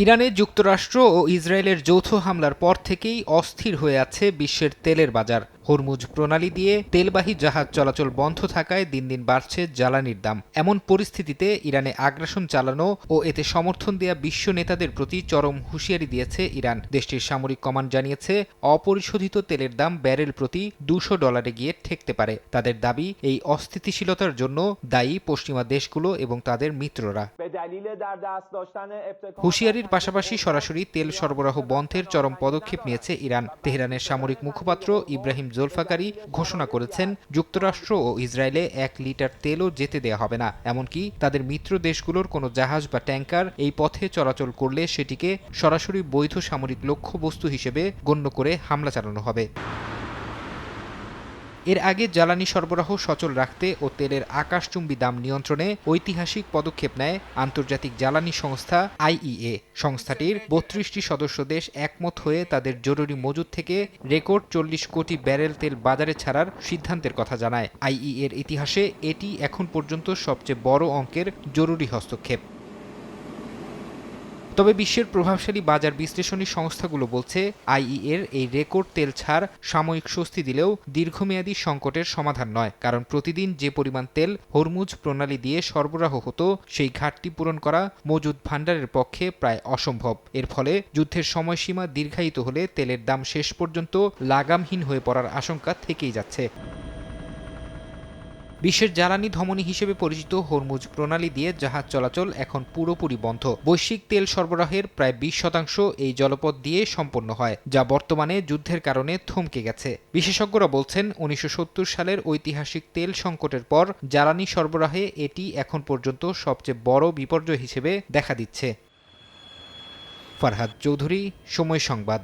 ইরানে যুক্তরাষ্ট্র ও ইসরায়েলের যৌথ হামলার পর থেকেই অস্থির হয়ে আছে বিশ্বের তেলের বাজার। হরমুজ প্রণালী দিয়ে তেলবাহী জাহাজ চলাচল বন্ধ থাকায় দিন দিন বাড়ছে জ্বালানির দাম। এমন পরিস্থিতিতে ইরানে আগ্রাসন চালানো ও এতে সমর্থন দেয়া বিশ্ব নেতাদের প্রতি চরম হুঁশিয়ারি দিয়েছে ইরান। দেশটির সামরিক কমান্ড জানিয়েছে, অপরিশোধিত তেলের দাম ব্যারেল প্রতি $200 গিয়ে ঠেকতে পারে। তাদের দাবি, এই অস্থিতিশীলতার জন্য দায়ী পশ্চিমা দেশগুলো এবং তাদের মিত্ররা। হুঁশিয়ারির পাশাপাশি সরাসরি তেল সরবরাহ বন্ধের চরম পদক্ষেপ নিয়েছে ইরান। তেহরানের সামরিক মুখপাত্র ইব্রাহিম জোলফাকারি ঘোষণা করেছেন, যুক্তরাষ্ট্র ও ইসরায়েলে 1 লিটার তেলও যেতে দেয়া হবে না। এমনকি তাদের মিত্র দেশগুলোর কোনো জাহাজ বা ট্যাঙ্কার এই পথে চলাচল করলে সেটিকে সরাসরি বৈধ সামরিক লক্ষ্যবস্তু হিসেবে গণ্য করে হামলা চালানো হবে। এর আগে জ্বালানি সরবরাহ সচল রাখতে ও তেলের আকাশচুম্বী দাম নিয়ন্ত্রণে ঐতিহাসিক পদক্ষেপ নেয় আন্তর্জাতিক জ্বালানি সংস্থা আইইএ। সংস্থাটির 32টি সদস্য দেশ একমত হয়ে তাদের জরুরি মজুদ থেকে রেকর্ড 40 কোটি ব্যারেল তেল বাজারে ছাড়ার সিদ্ধান্তের কথা জানায়। আইইএর ইতিহাসে এটি এখন পর্যন্ত সবচেয়ে বড় অঙ্কের জরুরি হস্তক্ষেপ। তবে বিশ্বের প্রভাবশালী বাজার বিশ্লেষণী সংস্থাগুলো বলছে, আইইএর এই রেকর্ড তেল ছাড় সাময়িক স্বস্তি দিলেও দীর্ঘমেয়াদী সংকটের সমাধান নয়। কারণ প্রতিদিন যে পরিমাণ তেল হরমুজ প্রণালী দিয়ে সরবরাহ হতো, সেই ঘাটতি পূরণ করা মজুদ ভাণ্ডারের পক্ষে প্রায় অসম্ভব। এর ফলে যুদ্ধের সময়সীমা দীর্ঘায়িত হলে তেলের দাম শেষ পর্যন্ত লাগামহীন হয়ে পড়ার আশঙ্কা থেকেই যাচ্ছে। বিশ্বের জ্বালানি ধমনী হিসেবে পরিচিত হরমুজ প্রণালী দিয়ে জাহাজ চলাচল এখন পুরোপুরি বন্ধ। বৈশ্বিক তেল সরবরাহের প্রায় 20% এই জলপথ দিয়ে সম্পন্ন হয়, যা বর্তমানে যুদ্ধের কারণে থমকে গেছে। বিশেষজ্ঞরা বলছেন, 1970 সালের ঐতিহাসিক তেল সংকটের পর জ্বালানি সরবরাহে এটি এখন পর্যন্ত সবচেয়ে বড় বিপর্যয় হিসেবে দেখা দিচ্ছে। ফারহাদ চৌধুরী, সময় সংবাদ।